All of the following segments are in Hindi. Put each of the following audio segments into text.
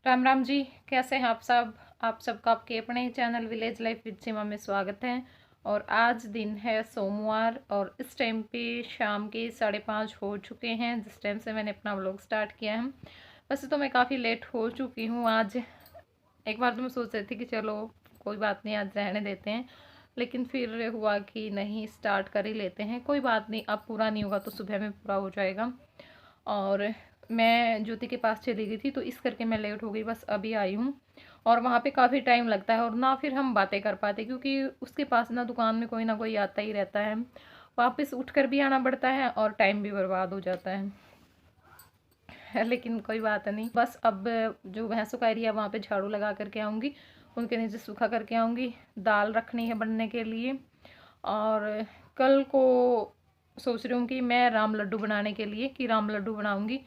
राम राम जी। कैसे हैं आप सब? आप सबका आपके अपने चैनल विलेज लाइफ विद सीमा में स्वागत है। और आज दिन है सोमवार और इस टाइम पे शाम के 5:30 हो चुके हैं जिस टाइम से मैंने अपना व्लॉग स्टार्ट किया है। वैसे तो मैं काफ़ी लेट हो चुकी हूँ आज। एक बार तो मैं सोच रही थी कि चलो कोई बात नहीं, आज रहने देते हैं, लेकिन फिर हुआ कि नहीं, स्टार्ट कर ही लेते हैं। कोई बात नहीं, अब पूरा नहीं होगा तो सुबह में पूरा हो जाएगा। और मैं ज्योति के पास चली गई थी तो इस करके मैं लेट हो गई, बस अभी आई हूँ। और वहाँ पे काफ़ी टाइम लगता है और ना फिर हम बातें कर पाते, क्योंकि उसके पास ना दुकान में कोई ना कोई आता ही रहता है। वापस उठकर भी आना पड़ता है और टाइम भी बर्बाद हो जाता है। लेकिन कोई बात नहीं, बस अब जो भैंसों का एरिया वहाँ पे झाड़ू लगा करके आऊँगी, उनके नीचे सूखा करके आऊँगी। दाल रखनी है बनने के लिए। और कल को सोच रही हूँ कि मैं राम लड्डू बनाने के लिए कि राम लड्डू बनाऊँगी,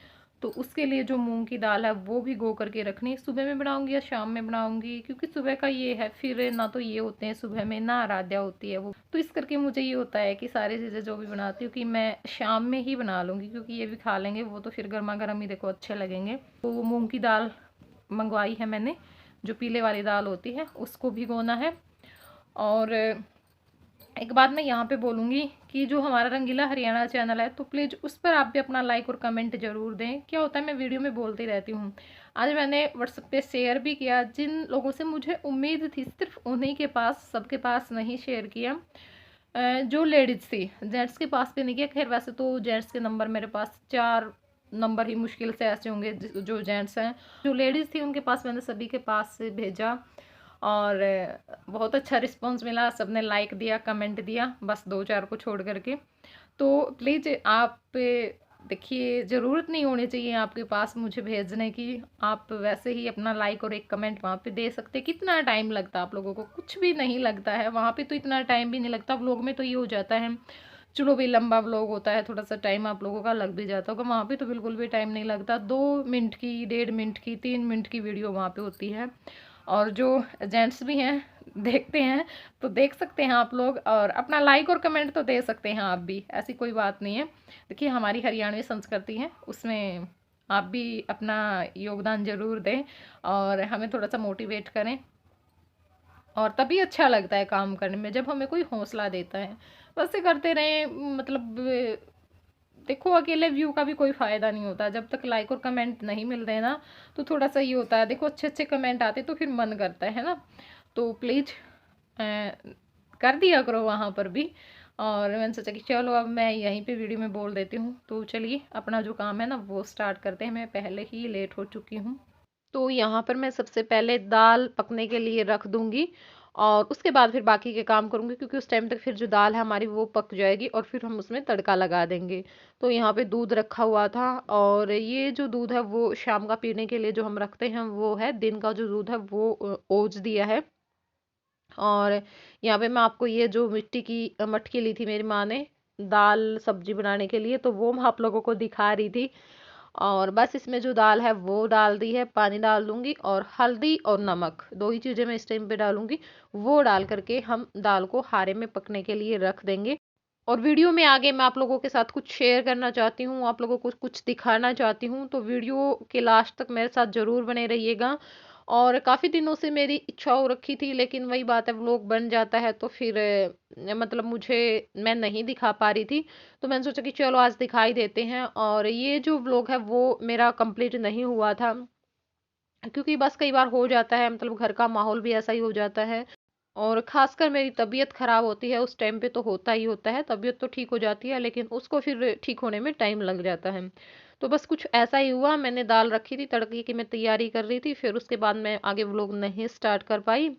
तो उसके लिए जो मूंग की दाल है वो भी गो करके रखनी है। सुबह में बनाऊँगी या शाम में बनाऊँगी, क्योंकि सुबह का ये है, फिर ना तो ये होते हैं सुबह में, ना आराध्या होती है वो, तो इस करके मुझे ये होता है कि सारी चीज़ें जो भी बनाती हूँ कि मैं शाम में ही बना लूँगी, क्योंकि ये भी खा लेंगे, वो तो फिर गर्मा गर्म ही देखो अच्छे लगेंगे। तो वो मूँग की दाल मंगवाई है मैंने, जो पीले वाली दाल होती है उसको भिगोना है। और एक बात मैं यहाँ पे बोलूँगी कि जो हमारा रंगीला हरियाणा चैनल है, तो प्लीज़ उस पर आप भी अपना लाइक और कमेंट ज़रूर दें। क्या होता है, मैं वीडियो में बोलती रहती हूँ, आज मैंने व्हाट्सएप पे शेयर भी किया। जिन लोगों से मुझे उम्मीद थी सिर्फ उन्हीं के पास, सबके पास नहीं शेयर किया। जो लेडीज़ थी, जेंट्स के पास भी नहीं किया। खैर वैसे तो जेंट्स के नंबर मेरे पास 4 नंबर ही मुश्किल से ऐसे होंगे जो जेंट्स हैं। जो लेडीज़ थी उनके पास मैंने सभी के पास से भेजा और बहुत अच्छा रिस्पांस मिला। सबने लाइक दिया, कमेंट दिया, बस 2-4 को छोड़ करके। तो प्लीज़ आप देखिए, ज़रूरत नहीं होनी चाहिए आपके पास मुझे भेजने की, आप वैसे ही अपना लाइक और एक कमेंट वहाँ पे दे सकते। कितना टाइम लगता है आप लोगों को? कुछ भी नहीं लगता है, वहाँ पे तो इतना टाइम भी नहीं लगता। व्लॉग में तो ये हो जाता है, चलो भाई लंबा व्लॉग होता है, थोड़ा सा टाइम आप लोगों का लग भी जाता होगा। वहाँ पे तो बिल्कुल भी टाइम नहीं लगता। 2 मिनट की, 1.5 मिनट की, 3 मिनट की वीडियो वहाँ पे होती है। और जो जेंट्स भी हैं देखते हैं तो देख सकते हैं आप लोग, और अपना लाइक और कमेंट तो दे सकते हैं आप भी, ऐसी कोई बात नहीं है। देखिए हमारी हरियाणवी संस्कृति है, उसमें आप भी अपना योगदान ज़रूर दें और हमें थोड़ा सा मोटिवेट करें। और तभी अच्छा लगता है काम करने में, जब हमें कोई हौसला देता है। वैसे करते रहें, मतलब देखो अकेले व्यू का भी कोई फ़ायदा नहीं होता, जब तक लाइक और कमेंट नहीं मिल रहे ना, तो थोड़ा सा ये होता है। देखो अच्छे अच्छे कमेंट आते तो फिर मन करता है ना, तो प्लीज़ कर दिया करो वहाँ पर भी। और मैंने सोचा कि चलो अब मैं यहीं पे वीडियो में बोल देती हूँ, तो चलिए अपना जो काम है ना वो स्टार्ट करते हैं। मैं पहले ही लेट हो चुकी हूँ। तो यहाँ पर मैं सबसे पहले दाल पकने के लिए रख दूंगी और उसके बाद फिर बाकी के काम करूंगी, क्योंकि उस टाइम तक फिर जो दाल है हमारी वो पक जाएगी और फिर हम उसमें तड़का लगा देंगे। तो यहाँ पे दूध रखा हुआ था, और ये जो दूध है वो शाम का पीने के लिए जो हम रखते हैं वो है, दिन का जो दूध है वो ओज दिया है। और यहाँ पे मैं आपको ये जो मिट्टी की मटकी ली थी मेरी माँ ने दाल सब्जी बनाने के लिए, तो वो मैं आप लोगों को दिखा रही थी। और बस इसमें जो दाल है वो डाल दी है, पानी डाल दूंगी और हल्दी और नमक, 2 ही चीज़ें मैं इस टाइम पे डालूंगी। वो डाल करके हम दाल को हारे में पकने के लिए रख देंगे। और वीडियो में आगे मैं आप लोगों के साथ कुछ शेयर करना चाहती हूँ, आप लोगों को कुछ दिखाना चाहती हूँ, तो वीडियो के लास्ट तक मेरे साथ ज़रूर बने रहिएगा। और काफ़ी दिनों से मेरी इच्छा हो रखी थी, लेकिन वही बात है, व्लॉग बन जाता है तो फिर मतलब मुझे, मैं नहीं दिखा पा रही थी। तो मैंने सोचा कि चलो आज दिखाई देते हैं। और ये जो व्लॉग है वो मेरा कंप्लीट नहीं हुआ था, क्योंकि बस कई बार हो जाता है, मतलब घर का माहौल भी ऐसा ही हो जाता है। और खासकर मेरी तबीयत खराब होती है उस टाइम पे, तो होता ही होता है, तबीयत तो ठीक हो जाती है लेकिन उसको फिर ठीक होने में टाइम लग जाता है। तो बस कुछ ऐसा ही हुआ, मैंने दाल रखी थी, तड़के की मैं तैयारी कर रही थी, फिर उसके बाद मैं आगे व्लॉग नहीं स्टार्ट कर पाई।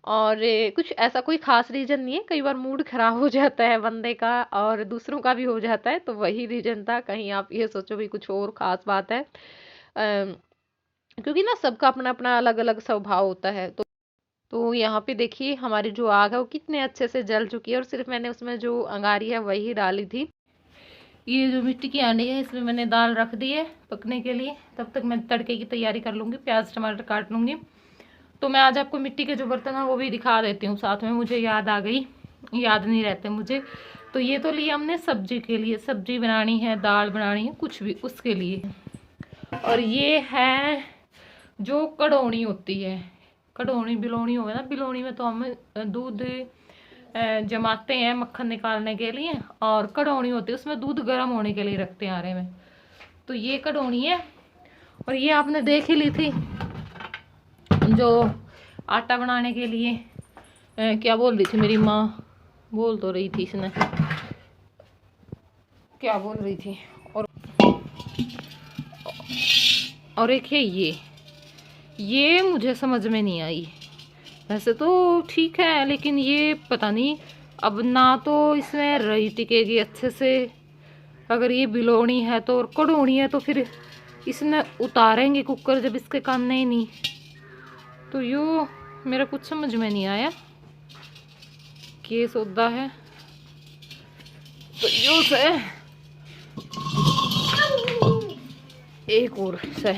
और कुछ ऐसा कोई खास रीजन नहीं है, कई बार मूड खराब हो जाता है बंदे का और दूसरों का भी हो जाता है, तो वही रीजन था। कहीं आप ये सोचो भी कुछ और खास बात है, क्योंकि ना सबका अपना अपना अलग अलग स्वभाव होता है। तो यहाँ पे देखिए हमारी जो आग है वो कितने अच्छे से जल चुकी है, और सिर्फ मैंने उसमें जो अंगारी है वही डाली थी। ये जो मिट्टी की हांडी है इसमें मैंने दाल रख दी है पकने के लिए। तब तक मैं तड़के की तैयारी कर लूँगी, प्याज टमाटर काट लूँगी। तो मैं आज आपको मिट्टी के जो बर्तन है वो भी दिखा देती हूँ साथ में, मुझे याद आ गई, याद नहीं रहते मुझे। तो ये तो लिया हमने सब्जी के लिए, सब्जी बनानी है, दाल बनानी है, कुछ भी उसके लिए। और ये है जो कड़ौनी होती है, कड़ौनी बिलोनी हो गया ना, बिलोनी में तो हम दूध जमाते हैं मक्खन निकालने के लिए, और कड़ौनी होती है उसमें दूध गर्म होने के लिए रखते हैं आरे में। तो ये कड़ौनी है, और ये आपने देख ही ली थी जो आटा बनाने के लिए क्या बोल रही थी मेरी माँ, बोल तो रही थी इसने, क्या बोल रही थी। और एक है ये मुझे समझ में नहीं आई। वैसे तो ठीक है, लेकिन ये पता नहीं अब ना तो इसमें रही टिकेगी अच्छे से। अगर ये बिलोनी है तो, और कड़ोनी है तो फिर इसमें उतारेंगे कुकर जब इसके काम ही नहीं। तो यो मेरा कुछ समझ में नहीं आया कि सौदा है। तो यो से एक और से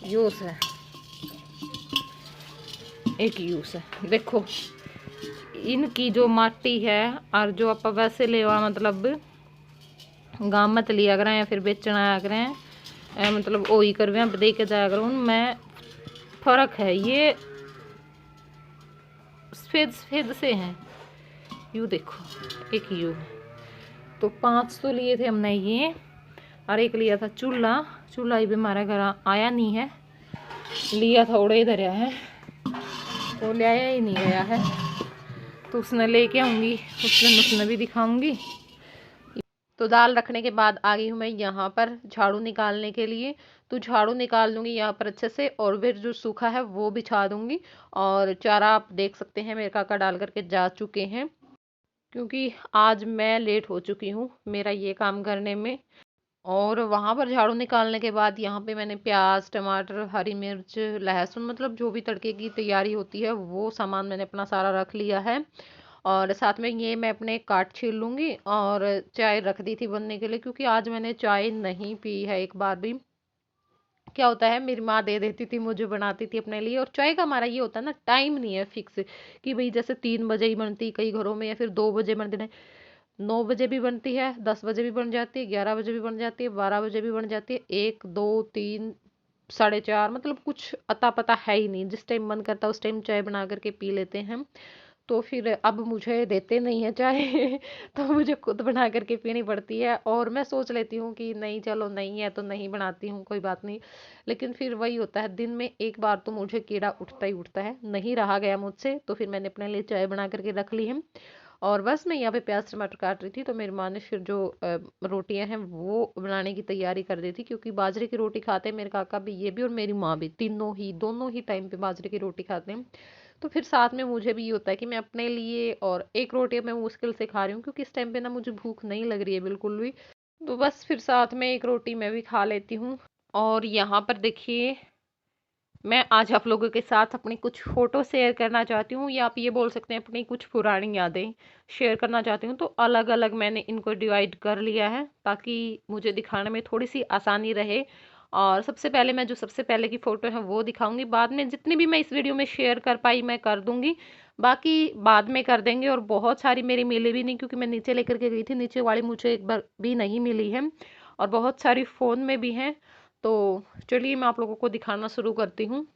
यूस है, एक यूस है। देखो इनकी जो माटी है और जो आप वैसे लेवा मतलब गाँव मत लिया करें या फिर बेचना आया करें, मतलब वही करवे दे के जाया करो, उनमें फर्क है। ये सफेद सफेद से हैं। यू देखो एक यू है। तो 5 तो लिए थे हमने ये, और एक लिया था चूल्हा। चूल्हा ही भी हमारे घर आया नहीं है, लिया था उड़े इधर है, तो ले आया ही नहीं गया है। तो उसने लेके आऊँगी, उसने भी दिखाऊंगी। तो दाल रखने के बाद आ गई हूँ मैं यहाँ पर झाड़ू निकालने के लिए। तो झाड़ू निकाल दूंगी यहाँ पर अच्छे से, और फिर जो सूखा है वो बिछा दूंगी। और चारा आप देख सकते हैं मेरे काका डाल करके जा चुके हैं, क्योंकि आज मैं लेट हो चुकी हूँ मेरा ये काम करने में। और वहां पर झाड़ू निकालने के बाद यहाँ पे मैंने प्याज टमाटर हरी मिर्च लहसुन, मतलब जो भी तड़के की तैयारी होती है वो सामान मैंने अपना सारा रख लिया है। और साथ में ये मैं अपने काट छील लूँगी, और चाय रख दी थी बनने के लिए, क्योंकि आज मैंने चाय नहीं पी है एक बार भी। क्या होता है मेरी माँ दे देती थी मुझे, बनाती थी अपने लिए। और चाय का हमारा ये होता है ना, टाइम नहीं है फिक्स कि भाई जैसे 3 बजे ही बनती कई घरों में, या फिर 2 बजे बनती। नहीं, 9 बजे भी बनती है, 10 बजे भी बन जाती है, 11 बजे भी बन जाती है, 12 बजे भी बन जाती है, 1 2 3 4:30, मतलब कुछ अता पता है ही नहीं। जिस टाइम मन करता है उस टाइम चाय बना करके पी लेते हैं। तो फिर अब मुझे देते नहीं है चाय तो मुझे खुद बना करके पीनी पड़ती है। और मैं सोच लेती हूँ कि नहीं चलो नहीं है तो नहीं बनाती हूँ, कोई बात नहीं। लेकिन फिर वही होता है, दिन में एक बार तो मुझे कीड़ा उठता ही उठता है, नहीं रहा गया मुझसे। तो फिर मैंने अपने लिए चाय बना करके रख ली है। और बस मैं यहाँ पे प्याज टमाटर काट रही थी, तो मेरी माँ ने फिर जो रोटियां हैं वो बनाने की तैयारी कर दी थी, क्योंकि बाजरे की रोटी खाते हैं मेरे काका भी, ये भी, और मेरी माँ भी, तीनों ही दोनों ही टाइम पे बाजरे की रोटी खाते हैं। तो फिर साथ में मुझे भी ये होता है कि मैं अपने लिए, और एक रोटी मैं मुश्किल से खा रही हूँ क्योंकि इस टाइम पे ना मुझे भूख नहीं लग रही है बिल्कुल भी। तो बस फिर साथ में एक रोटी मैं भी खा लेती हूँ। और यहाँ पर देखिए मैं आज आप लोगों के साथ अपनी कुछ फोटो शेयर करना चाहती हूँ, या आप ये बोल सकते हैं अपनी कुछ पुरानी यादें शेयर करना चाहती हूँ। तो अलग अलग मैंने इनको डिवाइड कर लिया है ताकि मुझे दिखाने में थोड़ी सी आसानी रहे। और सबसे पहले मैं जो सबसे पहले की फ़ोटो है वो दिखाऊंगी, बाद में जितनी भी मैं इस वीडियो में शेयर कर पाई मैं कर दूंगी, बाकी बाद में कर देंगे। और बहुत सारी मेरी मिली भी नहीं, क्योंकि मैं नीचे लेकर के गई थी, नीचे वाली मुझे एक बार भी नहीं मिली है, और बहुत सारी फ़ोन में भी हैं। तो चलिए मैं आप लोगों को दिखाना शुरू करती हूँ।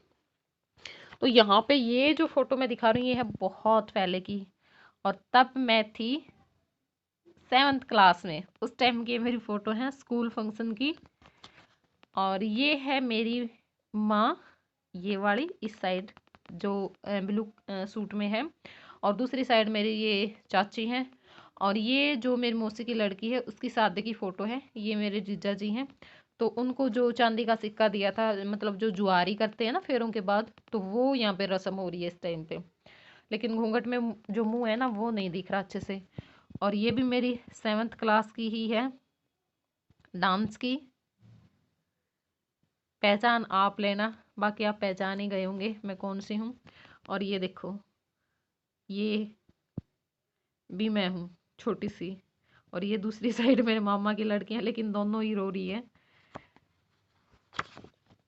तो यहाँ पे ये जो फोटो मैं दिखा रही हूँ ये है बहुत पहले की, और तब मैं थी 7th क्लास में। उस टाइम की मेरी फोटो है स्कूल फंक्शन की। और ये है मेरी माँ, ये वाली इस साइड जो ब्लू सूट में है, और दूसरी साइड मेरी ये चाची हैं। और ये जो मेरी मौसी की लड़की है उसकी शादी की फ़ोटो है, ये मेरे जीजा जी हैं। तो उनको जो चांदी का सिक्का दिया था, मतलब जो जुआरी करते हैं ना फेरों के बाद, तो वो यहाँ पे रस्म हो रही है इस टाइम पे। लेकिन घूंघट में जो मुंह है ना वो नहीं दिख रहा अच्छे से। और ये भी मेरी 7th क्लास की ही है, डांस की। पहचान आप लेना, बाकी आप पहचान ही गए होंगे मैं कौन सी हूँ। और ये देखो ये भी मैं हूँ छोटी सी। और ये दूसरी साइड मेरे मामा की लड़की है, लेकिन दोनों ही रो रही है।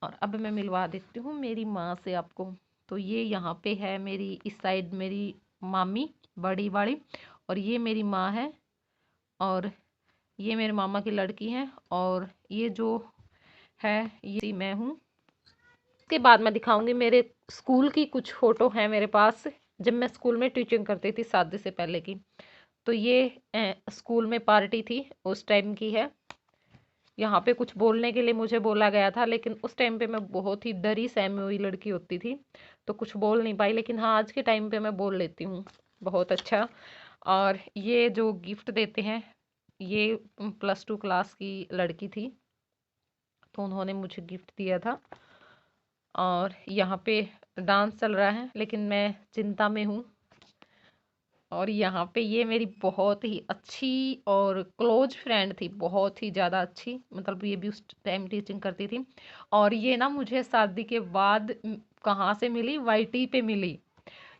और अब मैं मिलवा देती हूँ मेरी माँ से आपको। तो ये यहाँ पे है मेरी इस साइड मेरी मामी बड़ी वाली, और ये मेरी माँ है, और ये मेरे मामा की लड़की है, और ये जो है ये मैं हूँ। उसके बाद मैं दिखाऊंगी मेरे स्कूल की कुछ फ़ोटो हैं मेरे पास, जब मैं स्कूल में टीचिंग करती थी शादी से पहले की। तो ये स्कूल में पार्टी थी उस टाइम की है। यहाँ पे कुछ बोलने के लिए मुझे बोला गया था, लेकिन उस टाइम पे मैं बहुत ही डरी सहमी हुई लड़की होती थी, तो कुछ बोल नहीं पाई। लेकिन हाँ, आज के टाइम पे मैं बोल लेती हूँ बहुत अच्छा। और ये जो गिफ्ट देते हैं, ये +2 क्लास की लड़की थी, तो उन्होंने मुझे गिफ्ट दिया था। और यहाँ पे डांस चल रहा है, लेकिन मैं चिंता में हूँ। और यहाँ पे ये मेरी बहुत ही अच्छी और क्लोज फ्रेंड थी, बहुत ही ज़्यादा अच्छी, मतलब ये भी उस टाइम टीचिंग करती थी। और ये ना मुझे शादी के बाद कहाँ से मिली, वाईटी पे मिली।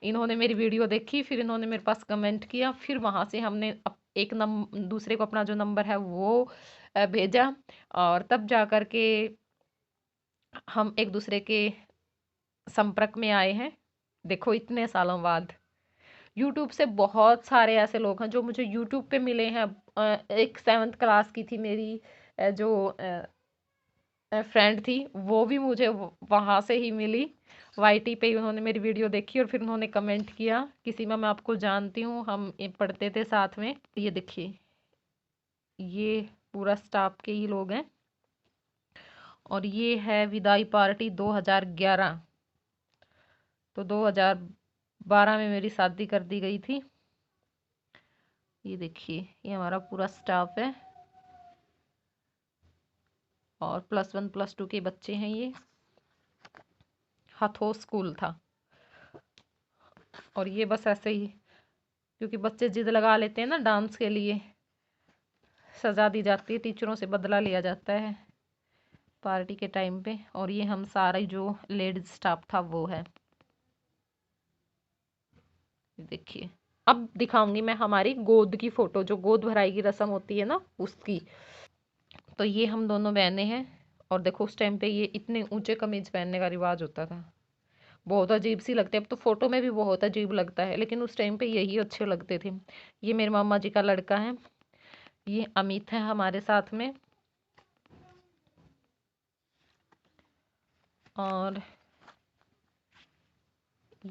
इन्होंने मेरी वीडियो देखी, फिर इन्होंने मेरे पास कमेंट किया, फिर वहाँ से हमने एक दूसरे को अपना जो नंबर है वो भेजा, और तब जा कर के हम एक दूसरे के संपर्क में आए हैं। देखो, इतने सालों बाद। यूट्यूब से बहुत सारे ऐसे लोग हैं जो मुझे यूट्यूब पे मिले हैं। एक 7th क्लास की थी मेरी जो फ्रेंड थी, वो भी मुझे वहाँ से ही मिली। वाईटी पे ही उन्होंने मेरी वीडियो देखी और फिर उन्होंने कमेंट किया। किसी में मैं आपको जानती हूँ, हम पढ़ते थे साथ में। ये देखिए, ये पूरा स्टाफ के ही लोग हैं। और ये है विदाई पार्टी 2011। तो 2012 में मेरी शादी कर दी गई थी। ये देखिए, ये हमारा पूरा स्टाफ है, और +1 +2 के बच्चे हैं। ये हाथों स्कूल था। और ये बस ऐसे ही, क्योंकि बच्चे जिद लगा लेते हैं ना डांस के लिए, सजा दी जाती है, टीचरों से बदला लिया जाता है पार्टी के टाइम पे। और ये हम सारा जो लेडीज स्टाफ था वो है। देखिए, अब दिखाऊंगी मैं हमारी गोद की फोटो, जो गोद भराई की रस्म होती है ना, उसकी। तो ये हम दोनों बहनें हैं। और देखो, उस टाइम पे ये इतने ऊंचे कमीज पहनने का रिवाज होता था, बहुत अजीब सी लगती है। अब तो फोटो में भी बहुत अजीब लगता है, लेकिन उस टाइम पे यही अच्छे लगते थे। ये मेरे मामा जी का लड़का है, ये अमित है हमारे साथ में। और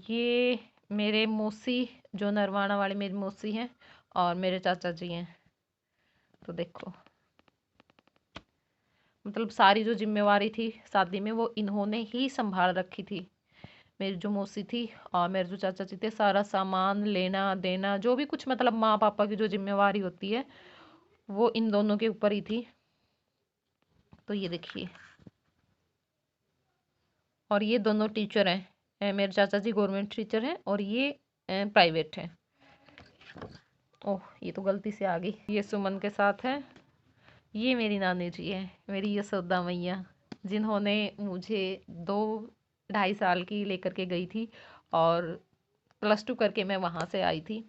ये मेरे मौसी, जो नरवाना वाले मेरी मौसी हैं, और मेरे चाचा जी हैं। तो देखो, मतलब सारी जो जिम्मेवारी थी शादी में वो इन्होंने ही संभाल रखी थी। मेरी जो मौसी थी और मेरे जो चाचा जी थे, सारा सामान लेना देना, जो भी कुछ मतलब माँ पापा की जो जिम्मेवारी होती है, वो इन दोनों के ऊपर ही थी। तो ये देखिए, और ये दोनों टीचर हैं। मेरे चाचा जी गवर्नमेंट टीचर हैं, और ये प्राइवेट है। ओह, ये तो गलती से आ गई। ये सुमन के साथ है। ये मेरी नानी जी है, मेरी यशोदा मैया, जिन्होंने मुझे 2 ढाई साल की लेकर के गई थी, और +2 करके मैं वहाँ से आई थी।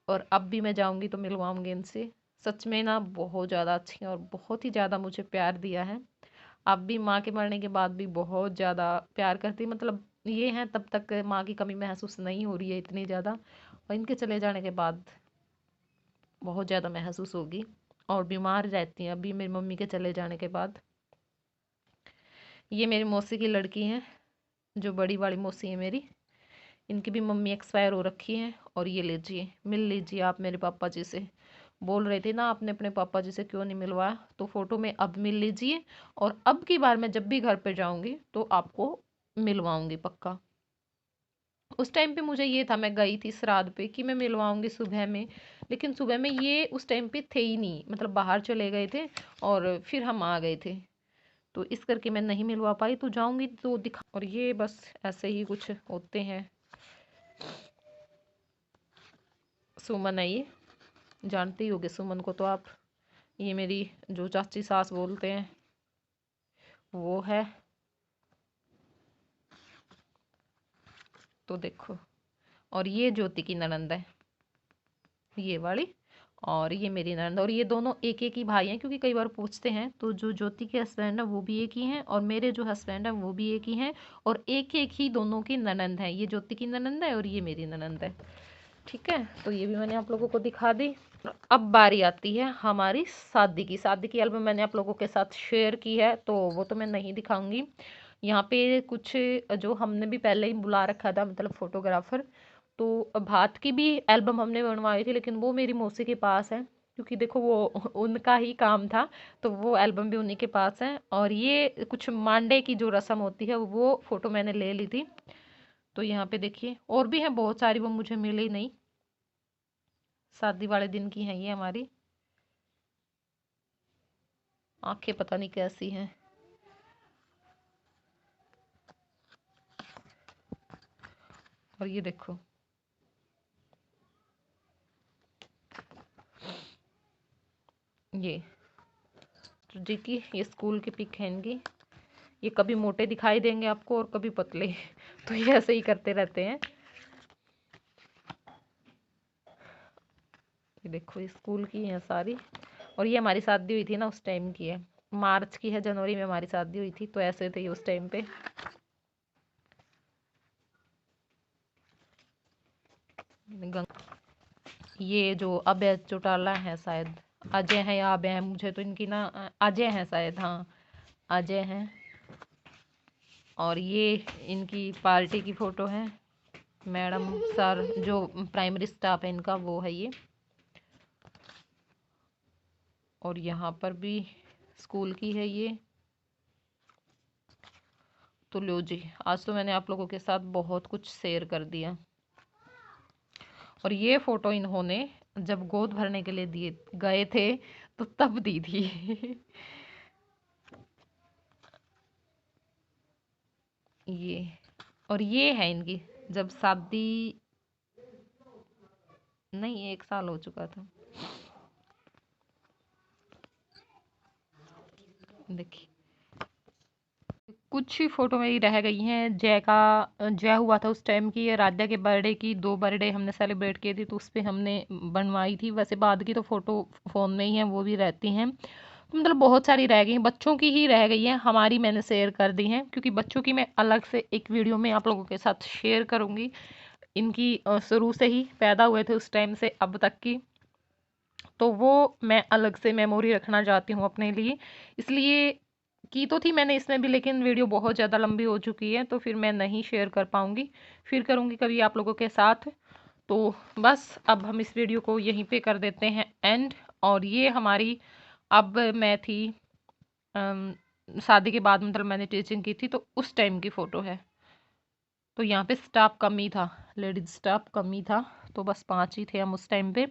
और अब भी मैं जाऊँगी तो मिलवाऊँगी इनसे। सच में ना बहुत ज़्यादा अच्छी हैं, और बहुत ही ज़्यादा मुझे प्यार दिया है। अब भी माँ के मरने के बाद भी बहुत ज़्यादा प्यार करती, मतलब ये हैं, तब तक माँ की कमी महसूस नहीं हो रही है इतनी ज़्यादा, और इनके चले जाने के बाद बहुत ज़्यादा महसूस होगी। और बीमार रहती हैं अभी मेरी मम्मी के चले जाने के बाद। ये मेरी मौसी की लड़की हैं, जो बड़ी वाली मौसी है मेरी, इनकी भी मम्मी एक्सपायर हो रखी है। और ये लीजिए, मिल लीजिए आप मेरे पापा जी से। बोल रहे थे ना आपने अपने पापा जी से क्यों नहीं मिलवाया, तो फोटो में अब मिल लीजिए। और अब की बार मैं जब भी घर पे जाऊंगी तो आपको मिलवाऊंगी पक्का। उस टाइम पे मुझे ये था, मैं गई थी श्राद्ध पे, कि मैं मिलवाऊंगी सुबह में, लेकिन सुबह में ये उस टाइम पे थे ही नहीं, मतलब बाहर चले गए थे, और फिर हम आ गए थे, तो इस करके मैं नहीं मिलवा पाई। तो जाऊंगी तो दिखा। और ये बस ऐसे ही कुछ होते हैं। सुमन है ये, जानते ही होगे सुमन को तो आप। ये मेरी जो चाची सास बोलते हैं वो है। तो देखो, और ये ज्योति की ननंद है, ये वाली। और ये मेरी ननंद, और ये दोनों एक एक ही भाई हैं, क्योंकि कई बार पूछते हैं। तो जो ज्योति के हस्बैंड है वो भी एक ही हैं, और मेरे जो हस्बैंड है वो भी एक ही हैं, और एक एक ही दोनों की ननंद है। ये ज्योति की ननंद है और ये मेरी ननंद है। ठीक है, तो ये भी मैंने आप लोगों को दिखा दी। अब बारी आती है हमारी शादी की। शादी की एल्बम मैंने आप लोगों के साथ शेयर की है, तो वो तो मैं नहीं दिखाऊंगी। यहाँ पे कुछ जो हमने भी पहले ही बुला रखा था, मतलब फोटोग्राफर, तो भात की भी एल्बम हमने बनवाई थी, लेकिन वो मेरी मौसी के पास है, क्योंकि देखो वो उनका ही काम था, तो वो एल्बम भी उन्हीं के पास है। और ये कुछ मांडे की जो रस्म होती है वो फोटो मैंने ले ली थी। तो यहाँ पे देखिए और भी हैं बहुत सारी, वो मुझे मिली नहीं, शादी वाले दिन की हैं ये हमारी। आंखें पता नहीं कैसी हैं। और ये देखो, ये तो देखिए ये स्कूल की पिक है इनकी। ये कभी मोटे दिखाई देंगे आपको और कभी पतले तो ये ऐसे ही करते रहते हैं। ये देखो ये स्कूल की है सारी। और ये हमारी शादी हुई थी ना उस टाइम की है, मार्च की है, जनवरी में हमारी शादी हुई थी, तो ऐसे थे उस टाइम पे। ये जो अभय चौटाला है शायद, अजय है या अभय है, मुझे तो इनकी ना अजय है शायद, हाँ अजय हैं। और ये इनकी पार्टी की फ़ोटो है, मैडम सर जो प्राइमरी स्टाफ है इनका, वो है ये। और यहाँ पर भी स्कूल की है ये। तो लो जी, आज तो मैंने आप लोगों के साथ बहुत कुछ शेयर कर दिया। और ये फ़ोटो इन्होंने जब गोद भरने के लिए दिए गए थे तो तब दी थी ये। और ये है इनकी जब शादी, नहीं 1 साल हो चुका था, देखिए कुछ ही फोटो मेरी रह गई हैं। जय हुआ था उस टाइम की, राध्या के बर्थडे की, 2 बर्थडे हमने सेलिब्रेट किए थे, तो उस पर हमने बनवाई थी। वैसे बाद की तो फ़ोटो फ़ोन में ही हैं, वो भी रहती हैं। तो मतलब बहुत सारी रह गई हैं, बच्चों की ही रह गई हैं, हमारी मैंने शेयर कर दी हैं, क्योंकि बच्चों की मैं अलग से एक वीडियो में आप लोगों के साथ शेयर करूँगी। इनकी शुरू से ही पैदा हुए थे उस टाइम से अब तक की, तो वो मैं अलग से मेमोरी रखना चाहती हूँ अपने लिए, इसलिए की तो थी मैंने इसमें भी, लेकिन वीडियो बहुत ज़्यादा लंबी हो चुकी है, तो फिर मैं नहीं शेयर कर पाऊँगी, फिर करूँगी कभी आप लोगों के साथ। तो बस अब हम इस वीडियो को यहीं पे कर देते हैं एंड। और ये हमारी, अब मैं थी शादी के बाद, मतलब मैंने टीचिंग की थी, तो उस टाइम की फ़ोटो है। तो यहाँ पे स्टाफ कम ही था, लेडीज स्टाफ कम ही था, तो बस 5 ही थे हम उस टाइम पे।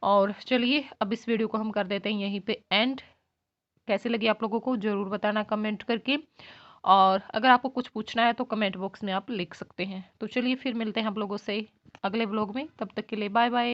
और चलिए अब इस वीडियो को हम कर देते हैं यहीं पे एंड। कैसी लगी आप लोगों को ज़रूर बताना कमेंट करके, और अगर आपको कुछ पूछना है तो कमेंट बॉक्स में आप लिख सकते हैं। तो चलिए फिर मिलते हैं आप लोगों से अगले व्लॉग में, तब तक के लिए बाय बाय।